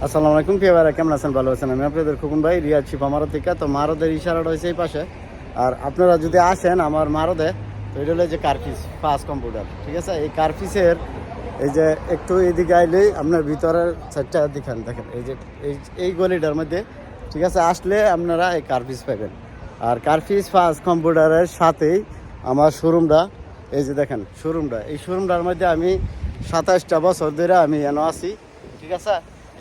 আসসালামু আলাইকুম প্রিয় ভাইরা, কেমন আছেন? ভালো আছেন? আমি আপনাদের খোকন ভাই, রিয়াদ শিফা মারদ থেকে। তো মারদের ইশারাটা হয়েছে এই পাশে। আর আপনারা যদি আসেন আমার মারদে, তো এটা হলো যে কার্ফিস ফাস্ট কম্পিউটার, ঠিক আছে? এই কার্ফিসের এই যে একটু এদিকে আইলেই আপনার ভিতরের সাইডটা দেখেন, এই যে এই গলিটার মধ্যে, ঠিক আছে? আসলে আপনারা এই কার্ফিস পাবেন। আর কার্ফিস ফাস্ট কম্পিউটারের সাথেই আমার শোরুমটা, এই যে দেখেন শোরুমটা, এই শোরুমটার মধ্যে আমি 27টা বছর ধরে আমি এনে আছি, ঠিক আছে?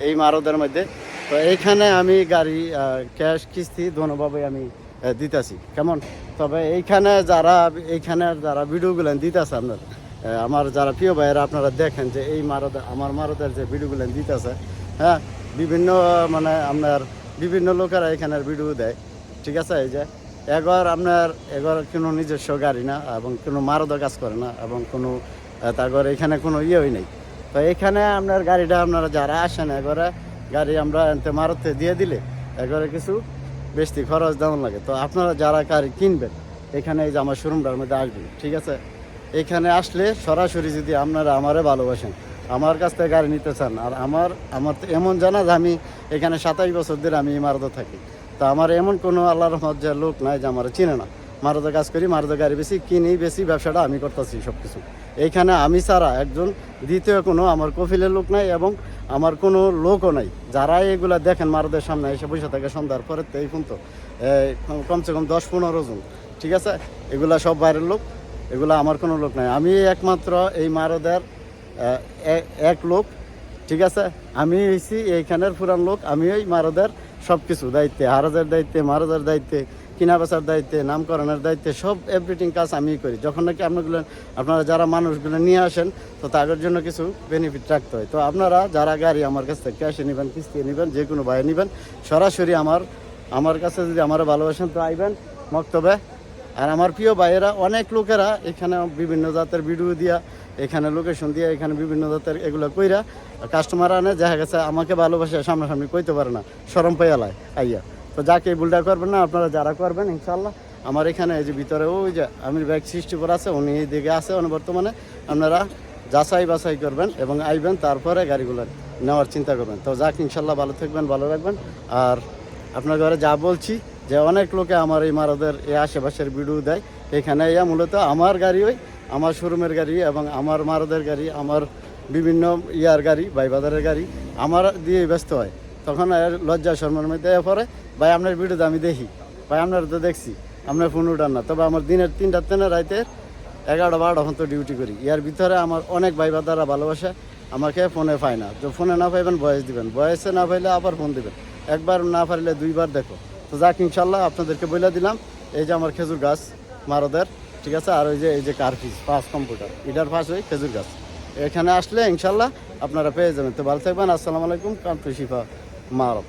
এই মারদের মধ্যে। তো এইখানে আমি গাড়ি ক্যাশ কিস্তি দোনোভাবে আমি দিতেছি, কেমন? তবে এইখানে যারা ভিডিওগুলো দিতেছে আপনার, আমার যারা প্রিয় ভাইয়েরা, আপনারা দেখেন যে এই আমার মারদের যে ভিডিওগুলো দিতেছে, হ্যাঁ, বিভিন্ন মানে আপনার বিভিন্ন লোকেরা এখানের ভিডিও দেয়, ঠিক আছে? এই যে এগর কোনো নিজস্ব গাড়ি না, এবং কোনো মারদও কাজ করে না, এবং কোনো তারপর এখানে কোনো ইয়েই নেই। তো এখানে আপনার গাড়িটা আপনারা যারা আসেন, এবারে গাড়ি আমরা এনতে মারতে দিয়ে দিলে এবারে কিছু বেশি খরচ দেওয়ান লাগে। তো আপনারা যারা গাড়ি কিনবেন, এখানে এই যে আমার শোরুমটার মধ্যে আসবেন, ঠিক আছে? এখানে আসলে সরাসরি যদি আপনারা আমারে ভালোবাসেন, আমার কাছ থেকে গাড়ি নিতে চান, আর আমার তো এমন জানা যে আমি এখানে 27 বছর ধরে আমি মারদে থাকি। তো আমার এমন কোনো আল্লাহর রহমত যে লোক নাই যে আমার চিনে না। মারদে কাজ করি, মারদে গাড়ি বেশি কিনি, বেশি ব্যবসাটা আমি করতেছি সব কিছু। এইখানে আমি ছাড়া একজন দ্বিতীয় কোনো আমার কফিলের লোক নাই, এবং আমার কোনো লোকও নাই। যারা এগুলা দেখেন মারদের সামনে এসে বসে থাকে সন্ধ্যার পরে, তো এই ফোন তো কমসে কম 10-15 জন, ঠিক আছে? এগুলা সব বাইরের লোক, এগুলা আমার কোনো লোক নাই। আমি একমাত্র এই মারদের এক লোক, ঠিক আছে? আমি হয়েছি এইখানের পুরান লোক। আমি ওই মারদের সব কিছু দায়িত্বে, হারাজের দায়িত্বে, মারদের দায়িত্বে, কিনা বেচার দায়িত্বে, নামকরণের দায়িত্বে, সব এভরিথিং কাজ আমিই করি। যখন নাকি আপনারা যারা মানুষগুলো নিয়ে আসেন, তো তাদের জন্য কিছু বেনিফিট রাখতে হয়। তো আপনারা যারা গাড়ি আমার কাছ থেকে ক্যাশে নেবেন, কিস্তি নেবেন, যে কোনো ভাই নেবেন, সরাসরি আমার কাছে যদি আমার ভালোবাসেন তো আইবেন মক্তবে। আর আমার প্রিয় ভাইয়েরা, অনেক লোকেরা এখানে বিভিন্ন জাতের ভিডিও দিয়া, এখানে লোকেশন দিয়ে, এখানে বিভিন্ন জাতের এগুলো কইরা কাস্টমার আনে, দেখা গেছে আমাকে ভালোবাসে সামনাসামনি কইতে পারে না, শরম পাইয়ালায় আইয়া। তো যাকে এই ভুলটা করবেন না, আপনারা যারা করবেন ইনশাল্লাহ আমার এখানে এই যে ভিতরে ওই যে আমির ব্যাগ 64 আছে, উনি এই দিকে আছে বর্তমানে। আপনারা যাচাই বাছাই করবেন এবং আইবেন, তারপরে গাড়িগুলো নেওয়ার চিন্তা করবেন। তো যাক, ইনশাল্লাহ ভালো থাকবেন, ভালো রাখবেন। আর আপনার ঘরে যা বলছি যে অনেক লোকে আমার এই মারদের এই আশেপাশের ভিডিও দেয়, এখানে ইয়া মূলত আমার গাড়ি, ওই আমার শোরুমের গাড়ি এবং আমার মারদের গাড়ি, আমার বিভিন্ন ইয়ার গাড়ি, বাইবাজারের গাড়ি আমার দিয়ে ব্যস্ত হয়। তখন লজ্জা শর্মার মধ্যে পরে, ভাই আপনার ভিডিওতে আমি দেখি, ভাই আপনার তো দেখছি, আপনার ফোন উঠান না। তবে আমার দিনের 3টা থেকে রাতে 11-12 ঘন্টা ডিউটি করি। ইয়ার ভিতরে আমার অনেক ভাইবাদাররা ভালোবাসে, আমাকে ফোনে পায় না। তো ফোনে না পাইবেন ভয়েস দিবেন, ভয়েসে না পাইলে আবার ফোন দিবেন, একবার না পারলে 2বার দেখো। তো যাক, ইনশাল্লাহ আপনাদেরকে বলে দিলাম, এই যে আমার খেজুর গাছ মারদের, ঠিক আছে? আর এই যে কার্ফিস ফাস্ট কম্পিউটার, এটার পাশে ওই খেজুর গাছ। এখানে আসলে ইনশাল্লাহ আপনারা পেয়ে যাবেন। তো ভালো থাকবেন। আসসালামু আলাইকুম। কার্ফিস শিফা মারদ।